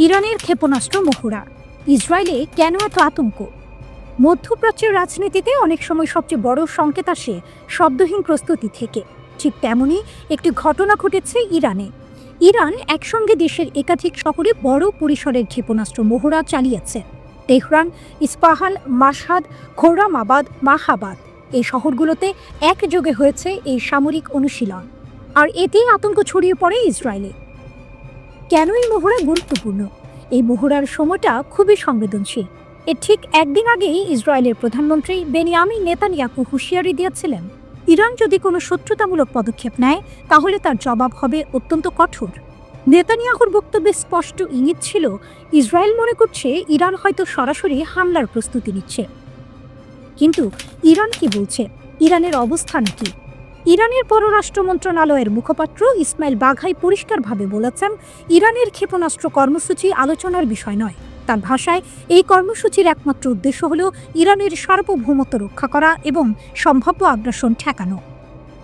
ইরানের ক্ষেপণাস্ত্র মহড়া, ইসরায়েলে কেন এত আতঙ্ক? মধ্যপ্রাচ্যের রাজনীতিতে অনেক সময় সবচেয়ে বড় সংকেত আসে শব্দহীন প্রস্তুতি থেকে। ঠিক তেমনই একটি ঘটনা ঘটেছে ইরানে। ইরান একসঙ্গে দেশের একাধিক শহরে বড় পরিসরের ক্ষেপণাস্ত্র মহড়া চালিয়েছে। তেহরান, ইস্পাহান, মাশহাদ, খোরামাবাদ, মাহাবাদ এই শহরগুলোতে একযোগে হয়েছে এই সামরিক অনুশীলন। আর এতেই আতঙ্ক ছড়িয়ে পড়ে ইসরায়েলে। কেন এই মহড়া গুরুত্বপূর্ণ? এই মহড়ার সময়টা খুবই সংবেদনশীল। এর ঠিক একদিন আগেই ইসরায়েলের প্রধানমন্ত্রী বেনিয়ামিন নেতানিয়াহু হুঁশিয়ারি দিয়েছিলেন, ইরান যদি কোনো শত্রুতামূলক পদক্ষেপ নেয় তাহলে তার জবাব হবে অত্যন্ত কঠোর। নেতানিয়াহুর বক্তব্যে স্পষ্ট ইঙ্গিত ছিল, ইসরায়েল মনে করছে ইরান হয়তো সরাসরি হামলার প্রস্তুতি নিচ্ছে। কিন্তু ইরান কি বলছে? ইরানের অবস্থান কি? ইরানের পররাষ্ট্র মন্ত্রণালয়ের মুখপাত্র ইসমাইল বাঘাই পরিষ্কারভাবে বলেছেন, ইরানের ক্ষেপণাস্ত্র কর্মসূচি আলোচনার বিষয় নয়। তার ভাষায়, এই কর্মসূচির একমাত্র উদ্দেশ্য হল ইরানের সার্বভৌমত্ব রক্ষা করা এবং সম্ভাব্য আগ্রাসন ঠেকানো।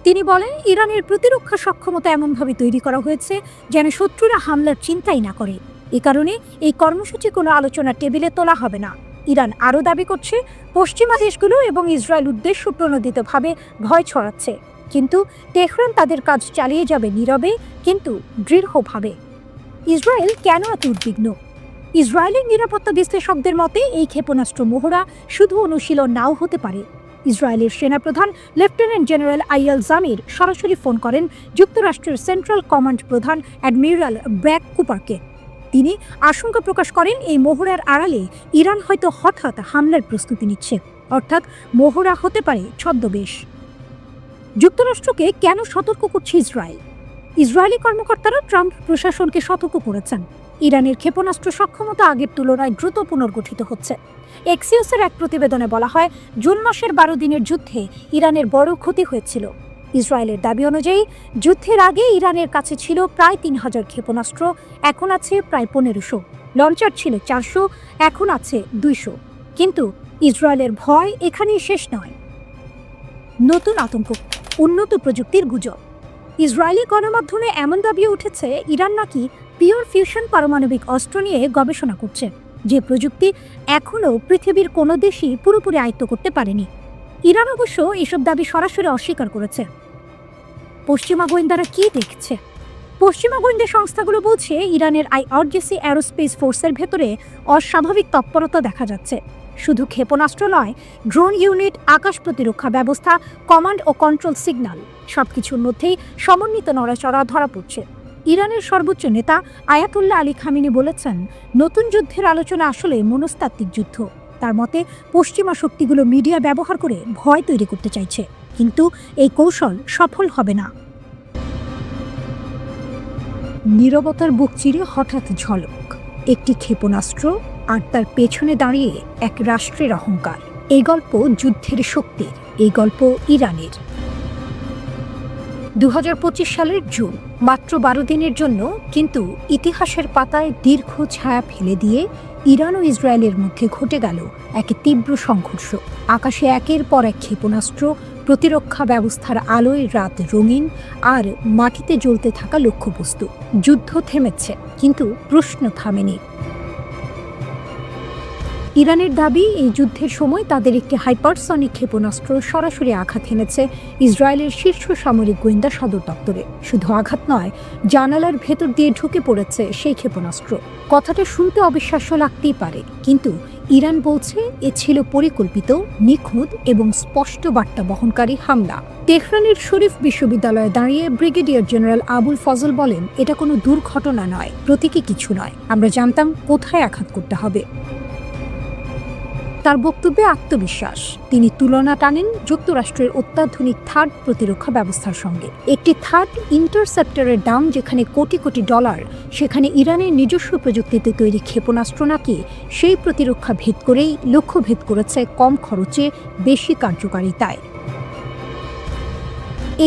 তিনি বলেন, ইরানের প্রতিরক্ষা সক্ষমতা এমনভাবে তৈরি করা হয়েছে যেন শত্রুরা হামলার চিন্তাই না করে। এ কারণে এই কর্মসূচি কোনো আলোচনার টেবিলে তোলা হবে না। ইরান আরও দাবি করছে, পশ্চিমা দেশগুলো এবং ইসরায়েল উদ্দেশ্য প্রণোদিতভাবে ভয় ছড়াচ্ছে। কিন্তু তেহরান তাদের কাজ চালিয়ে যাবে নীরবে কিন্তু দৃঢ়ভাবে। ইসরায়েল কেন এত উদ্বিগ্ন? ইসরায়েলের নিরাপত্তা বিশ্লেষকদের মতে এই ক্ষেপণাস্ত্র মহড়া শুধু অনুশীলন নাও হতে পারে। ইসরায়েলের সেনাপ্রধান লেফটেন্যান্ট জেনারেল আইয়াল জামির সরাসরি ফোন করেন যুক্তরাষ্ট্রের সেন্ট্রাল কমান্ড প্রধান অ্যাডমিরাল ব্র্যাক কুপারকে। তিনি আশঙ্কা প্রকাশ করেন, এই মহড়ার আড়ালে ইরান হয়তো হঠাৎ হামলার প্রস্তুতি নিচ্ছে, অর্থাৎ মহড়া হতে পারে ছদ্মবেশ। যুক্তরাষ্ট্রকে কেন সতর্ক করছে ইসরায়েল? ইসরায়েলি কর্মকর্তারা ট্রাম্প প্রশাসনকে সতর্ক করেছেন, ইরানের ক্ষেপণাস্ত্র সক্ষমতা আগের তুলনায় দ্রুত পুনর্গঠিত হচ্ছে। এক্সিওসের এক প্রতিবেদনে বলা হয়, জুন মাসের 12 দিনের যুদ্ধে ইরানের বড় ক্ষতি হয়েছিল। ইসরায়েলের দাবি অনুযায়ী যুদ্ধের আগে ইরানের কাছে ছিল প্রায় 3000 ক্ষেপণাস্ত্র, এখন আছে প্রায় 1500। লঞ্চার ছিল 400, এখন আছে 200। কিন্তু ইসরায়েলের ভয় এখানেই শেষ নয়। নতুন আতঙ্ক, উন্নত প্রযুক্তির গুজব। ইসরায়েলি গণমাধ্যমে এমন দাবিও উঠেছে, ইরান নাকি পিওর ফিউশন পারমাণবিক অস্ত্র নিয়ে গবেষণা করছে, যে প্রযুক্তি এখনও পৃথিবীর কোনো দেশই পুরোপুরি আয়ত্ত করতে পারেনি। ইরান অবশ্য এসব দাবি সরাসরি অস্বীকার করেছে। পশ্চিমা গোয়েন্দারা কি দেখছে? পশ্চিমা গোয়েন্দা সংস্থাগুলো বলছে, ইরানের আইআরজিসি অ্যারোস্পেস ফোর্সের ভেতরে অস্বাভাবিক তৎপরতা দেখা যাচ্ছে। শুধু ক্ষেপণাস্ত্র নয়, ড্রোন ইউনিট, আকাশ প্রতিরক্ষা ব্যবস্থা, কমান্ড ও কন্ট্রোল সিগন্যাল, সবকিছুর মধ্যেই সমন্বিত নড়াচড়া ধরা পড়ছে। ইরানের সর্বোচ্চ নেতা আয়াতুল্লাহ আলী খামেনি বলেছেন, নতুন যুদ্ধের আলোচনা আসলে মনস্তাত্ত্বিক যুদ্ধ। তার মতে, পশ্চিমা শক্তিগুলো মিডিয়া ব্যবহার করে ভয় তৈরি করতে চাইছে, কিন্তু এই কৌশল সফল হবে না। নীরবতার বুক চিরে হঠাৎ ঝলক, একটি ক্ষেপণাস্ত্র আর তার পেছনে দাঁড়িয়ে এক রাষ্ট্রের অহংকার। এই গল্প যুদ্ধের শক্তির, এই গল্প ইরানের। 2025 সালের জুন, মাত্র 12 দিনের জন্য, কিন্তু ইতিহাসের পাতায় দীর্ঘ ছায়া ফেলে দিয়ে ইরান ও ইসরায়েলের মধ্যে ঘটে গেল এক তীব্র সংঘর্ষ। আকাশে একের পর এক ক্ষেপণাস্ত্র, প্রতিরক্ষা ব্যবস্থার আলোয় রাত রঙিন, আর মাটিতে জ্বলতে থাকা লক্ষ্যবস্তু। যুদ্ধ থেমেছে, কিন্তু প্রশ্ন থামেনি। ইরানের দাবি, এই যুদ্ধের সময় তাদের একটি হাইপারসনিক ক্ষেপণাস্ত্র সরাসরি আঘাত হেনেছে ইসরায়েলের শীর্ষ সামরিক গোয়েন্দা সদর দপ্তরে। শুধু আঘাত নয়, জানালার ভেতর দিয়ে ঢুকে পড়েছে সেই ক্ষেপণাস্ত্র। কথাটা শুনতে অবিশ্বাস্য লাগতেই পারে, কিন্তু ইরান বলছে এ ছিল পরিকল্পিত, নিখুঁত এবং স্পষ্ট বার্তা বহনকারী হামলা। তেহরানের শরীফ বিশ্ববিদ্যালয়ে দাঁড়িয়ে ব্রিগেডিয়ার জেনারেল আবুল ফজল বলেন, এটা কোনো দুর্ঘটনা নয়, প্রতীকী কিছু নয়, আমরা জানতাম কোথায় আঘাত করতে হবে। তার বক্তব্যে আত্মবিশ্বাস। তিনি তুলনা টানেন যুক্তরাষ্ট্রের অত্যাধুনিক থার্ড প্রতিরক্ষা ব্যবস্থার সঙ্গে। একটি থার্ড ইন্টারসেপ্টরের দাম যেখানে কোটি কোটি ডলার, সেখানে ইরানের নিজস্ব প্রযুক্তিতে তৈরি ক্ষেপণাস্ত্র নাকি সেই প্রতিরক্ষা ভেদ করেই লক্ষ্য ভেদ করেছে কম খরচে, বেশি কার্যকারিতায়।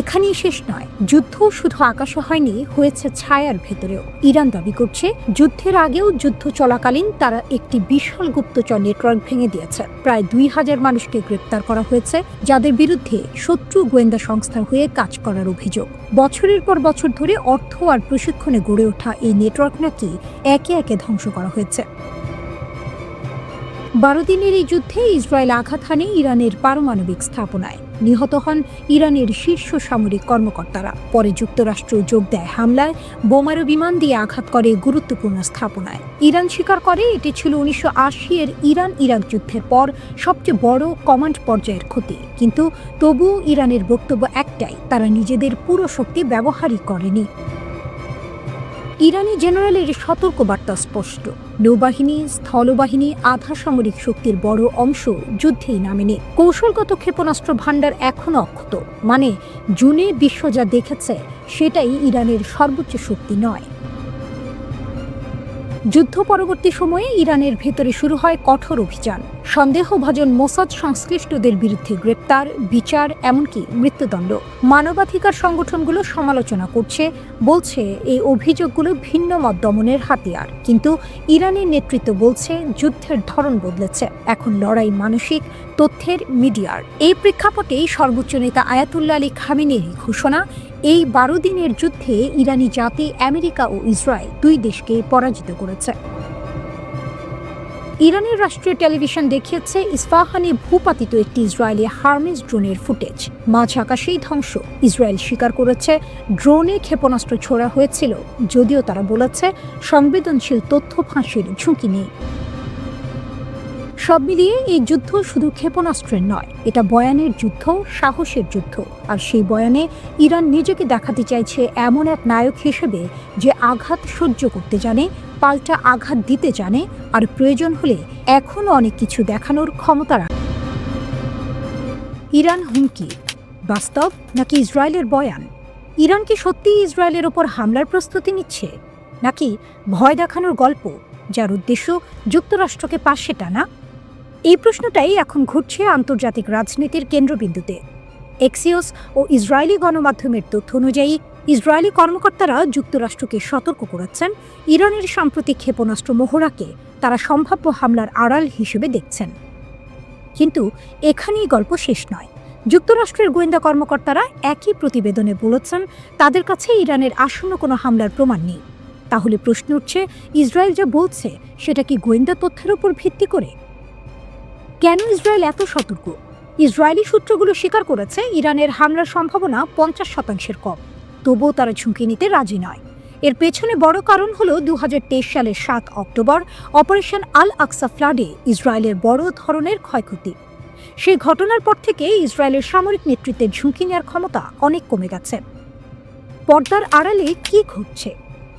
এখানেই শেষ নয়, যুদ্ধ শুধু আকাশে হয়নি, হয়েছে ছায়ার ভেতরেও। ইরান দাবি করছে যুদ্ধের আগেও যুদ্ধ চলাকালীন তারা একটি বিশাল গুপ্তচর নেটওয়ার্ক ভেঙে দিয়েছে। প্রায় 2000 মানুষকে গ্রেপ্তার করা হয়েছে, যাদের বিরুদ্ধে শত্রু গোয়েন্দা সংস্থা হয়ে কাজ করার অভিযোগ। বছরের পর বছর ধরে অর্থ আর প্রশিক্ষণে গড়ে ওঠা এই নেটওয়ার্ক নাকি একে একে ধ্বংস করা হয়েছে। 12 দিনের এই যুদ্ধে ইসরায়েল আঘাত হানে ইরানের পারমাণবিক স্থাপনায়। নিহত হন ইরানের শীর্ষ সামরিক কর্মকর্তারা। পরে যুক্তরাষ্ট্র যোগ দেয় হামলায়, বোমারু বিমান দিয়ে আঘাত করে গুরুত্বপূর্ণ স্থাপনায়। ইরান স্বীকার করে এটি ছিল 1980-এর ইরাক যুদ্ধের পর সবচেয়ে বড় কমান্ড পর্যায়ের ক্ষতি। কিন্তু তবুও ইরানের বক্তব্য একটাই, তারা নিজেদের পুরো শক্তি ব্যবহারই করেনি। ইরানি জেনারেলের সতর্কবার্তা স্পষ্ট, নৌবাহিনী, স্থলবাহিনী, আধা সামরিক শক্তির বড় অংশ যুদ্ধেই নামেনি। কৌশলগত ক্ষেপণাস্ত্র ভাণ্ডার এখনও অক্ষত, মানে জুনে বিশ্ব যা দেখেছে সেটাই ইরানের সর্বোচ্চ শক্তি নয়। যুদ্ধ পরবর্তী সময়ে ইরানের ভেতরে শুরু হয় কঠোর অভিযান। সন্দেহভাজন মোসাদ সংশ্লিষ্টদের বিরুদ্ধে গ্রেপ্তার, বিচার, এমনকি মৃত্যুদণ্ড। মানবাধিকার সংগঠনগুলো সমালোচনা করছে, বলছে এই অভিযোগগুলো ভিন্ন মত দমনের হাতিয়ার। কিন্তু ইরানের নেতৃত্ব বলছে যুদ্ধের ধরন বদলেছে, এখন লড়াই মানসিক, তথ্যের, মিডিয়ার। এই প্রেক্ষাপটেই সর্বোচ্চ নেতা আয়াতুল্লাহ আলী খামেনেরই ঘোষণা, এই 12 দিনের যুদ্ধে ইরানি জাতি আমেরিকা ও ইসরায়েল দুই দেশকে পরাজিত করেছে। ইরানের রাষ্ট্রীয় টেলিভিশন দেখিয়েছে ইস্পাহানে ভূপাতিত একটি ইসরায়েলি হার্মেস ড্রোনের ফুটেজ। মাঝ আকাশেই ধ্বংস। ইসরায়েল স্বীকার করেছে ড্রোনে ক্ষেপণাস্ত্র ছোড়া হয়েছিল, যদিও তারা বলেছে সংবেদনশীল তথ্য ফাঁসের ঝুঁকি নেই। সব মিলিয়ে এই যুদ্ধ শুধু ক্ষেপণাস্ত্রের নয়, এটা বয়ানের যুদ্ধ, সাহসের যুদ্ধ। আর সেই বয়ানে ইরান নিজেকে দেখাতে চাইছে এমন এক নায়ক হিসেবে যে আঘাত সহ্য করতে জানে, পাল্টা আঘাত দিতে জানে, আর প্রয়োজন হলে এখনও অনেক কিছু দেখানোর ক্ষমতা রাখে। ইরান হুমকি বাস্তব নাকি ইসরায়েলের বয়ান? ইরান কি সত্যিই ইসরায়েলের ওপর হামলার প্রস্তুতি নিচ্ছে, নাকি ভয় দেখানোর গল্প যার উদ্দেশ্য যুক্তরাষ্ট্রকে পাশে টানা? এই প্রশ্নটাই এখন ঘুরছে আন্তর্জাতিক রাজনীতির কেন্দ্রবিন্দুতে। এক্সিওস ও ইসরায়েলি গণমাধ্যমের তথ্য অনুযায়ী ইসরায়েলি কর্মকর্তারা যুক্তরাষ্ট্রকে সতর্ক করেছেন, ইরানের সাম্প্রতিক ক্ষেপণাস্ত্র মহড়াকে তারা সম্ভাব্য হামলার আড়াল হিসেবে দেখছেন। কিন্তু এখানেই গল্প শেষ নয়। যুক্তরাষ্ট্রের গোয়েন্দা কর্মকর্তারা একই প্রতিবেদনে বলেছেন তাদের কাছে ইরানের আসন্ন কোনো হামলার প্রমাণ নেই। তাহলে প্রশ্ন উঠছে, ইসরায়েল যা বলছে সেটা কি গোয়েন্দা তথ্যের উপর ভিত্তি করে? কেন ইসরায়েল এত সতর্ক? ইসরায়েলি সূত্রগুলো স্বীকার করেছে ইরানের হামলার সম্ভাবনা 50% কম, তবুও তারা ঝুঁকি নিতে রাজি নয়। এর পেছনে বড় কারণ হলো 2023 সালের 7 অক্টোবর অপারেশন আল আকসা ফ্লাডে ইসরায়েলের বড় ধরনের ক্ষয়ক্ষতি। সেই ঘটনার পর থেকে ইসরায়েলের সামরিক নেতৃত্বের ঝুঁকি নেওয়ার ক্ষমতা অনেক কমে গেছে। পর্দার আড়ালে কি ঘটছে?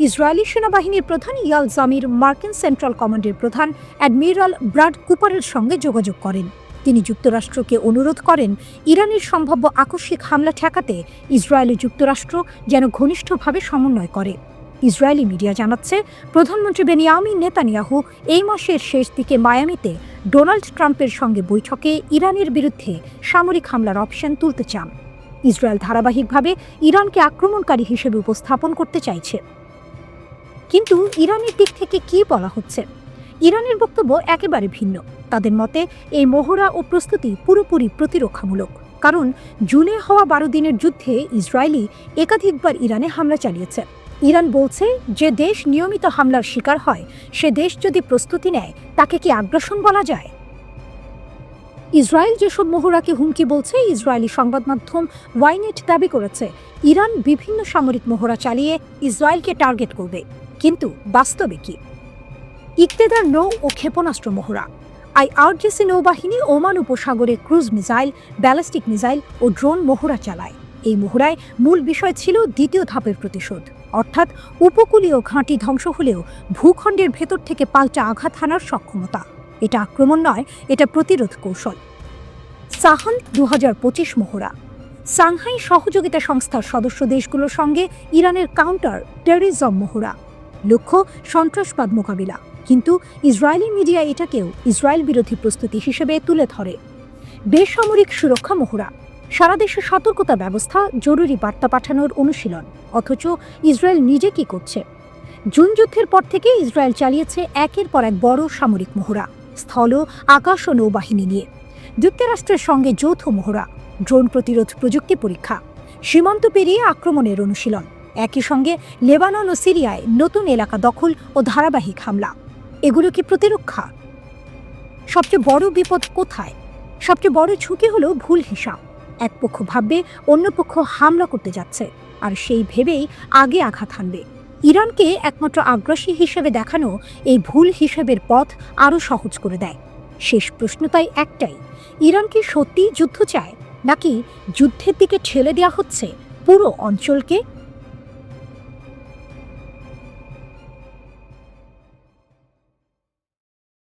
ইসরায়েলি সেনাবাহিনীর প্রধান ইয়াল জামির মার্কিন সেন্ট্রাল কমান্ডের প্রধান অ্যাডমিরাল ব্রাড কুপারের সঙ্গে যোগাযোগ করেন। তিনি যুক্তরাষ্ট্রকে অনুরোধ করেন ইরানের সম্ভাব্য আকস্মিক হামলা ঠেকাতে ইসরায়েল ও যুক্তরাষ্ট্র যেন ঘনিষ্ঠভাবে সমন্বয় করে। ইসরায়েলি মিডিয়া জানাচ্ছে প্রধানমন্ত্রী বেনিয়ামিন নেতানিয়াহু এই মাসের শেষ দিকে মায়ামিতে ডোনাল্ড ট্রাম্পের সঙ্গে বৈঠকে ইরানের বিরুদ্ধে সামরিক হামলার অপশন তুলতে চান। ইসরায়েল ধারাবাহিকভাবে ইরানকে আক্রমণকারী হিসেবে উপস্থাপন করতে চাইছে। কিন্তু ইরানের দিক থেকে কি বলা হচ্ছে? ইরানের বক্তব্য একেবারে ভিন্ন। তাদের মতে এই মহড়া ও প্রস্তুতি পুরোপুরি প্রতিরক্ষামূলক, কারণ জুনে হওয়া 12 দিনের যুদ্ধে ইসরায়েলি একাধিকবার ইরানে হামলা চালিয়েছে। ইরান বলছে যে দেশ নিয়মিত হামলার শিকার হয় সে দেশ যদি প্রস্তুতি নেয় তাকে কি আগ্রাসন বলা যায়? ইসরায়েল যেসব মহড়াকে হুমকি বলছে, ইসরায়েলি সংবাদ মাধ্যম ওয়াইনেট দাবি করেছে ইরান বিভিন্ন সামরিক মহড়া চালিয়ে ইসরায়েলকে টার্গেট করবে। কিন্তু বাস্তবে কি? ইকতেদার নৌ ও ক্ষেপণাস্ত্র মহড়া। আইআরজিসি নৌবাহিনী ওমান উপসাগরে ক্রুজ মিসাইল, ব্যালিস্টিক মিসাইল ও ড্রোন মহড়া চালায়। এই মহড়ায় মূল বিষয় ছিল দ্বিতীয় ধাপের প্রতিশোধ, অর্থাৎ উপকূলীয় ঘাঁটি ধ্বংস হলেও ভূখণ্ডের ভেতর থেকে পাল্টা আঘাত হানার সক্ষমতা। এটা আক্রমণ নয়, এটা প্রতিরোধ কৌশল। সাহান 2025 মহড়া। সাংহাই সহযোগিতা সংস্থার সদস্য দেশগুলোর সঙ্গে ইরানের কাউন্টার টেররিজম মহড়া, লক্ষ্য সন্ত্রাসবাদ মোকাবিলা। কিন্তু ইসরায়েলি মিডিয়া এটাকেও ইসরায়েল বিরোধী প্রস্তুতি হিসেবে তুলে ধরে। বেসামরিক সুরক্ষা মহড়া। সারা দেশে সতর্কতা ব্যবস্থা, জরুরি বার্তা পাঠানোর অনুশীলন। অথচ ইসরায়েল নিজে কি করছে? জুন যুদ্ধের পর থেকে ইসরায়েল চালিয়েছে একের পর এক বড় সামরিক মহড়া, স্থল, আকাশ ও নৌবাহিনী নিয়ে। যুক্তরাষ্ট্রের সঙ্গে যৌথ মহড়া, ড্রোন প্রতিরোধ প্রযুক্তি পরীক্ষা, সীমান্ত পেরিয়ে আক্রমণের অনুশীলন। একই সঙ্গে লেবানন ও সিরিয়ায় নতুন এলাকা দখল ও ধারাবাহিক হামলা। এগুলো কি প্রতিরক্ষা? সবচেয়ে বড় বিপদ কোথায়? সবচেয়ে বড় ঝুঁকি হলো ভুল হিসাব। এক পক্ষ ভাববে অন্য পক্ষ হামলা করতে যাচ্ছে, আর সেই ভেবেই আগে আঘাত হানবে। ইরানকে একমাত্র আগ্রাসী হিসেবে দেখানো এই ভুল হিসেবের পথ আরও সহজ করে দেয়। শেষ প্রশ্ন তাই একটাই, ইরান কি সত্যিই যুদ্ধ চায়, নাকি যুদ্ধের দিকে ঠেলে দেওয়া হচ্ছে পুরো অঞ্চলকে?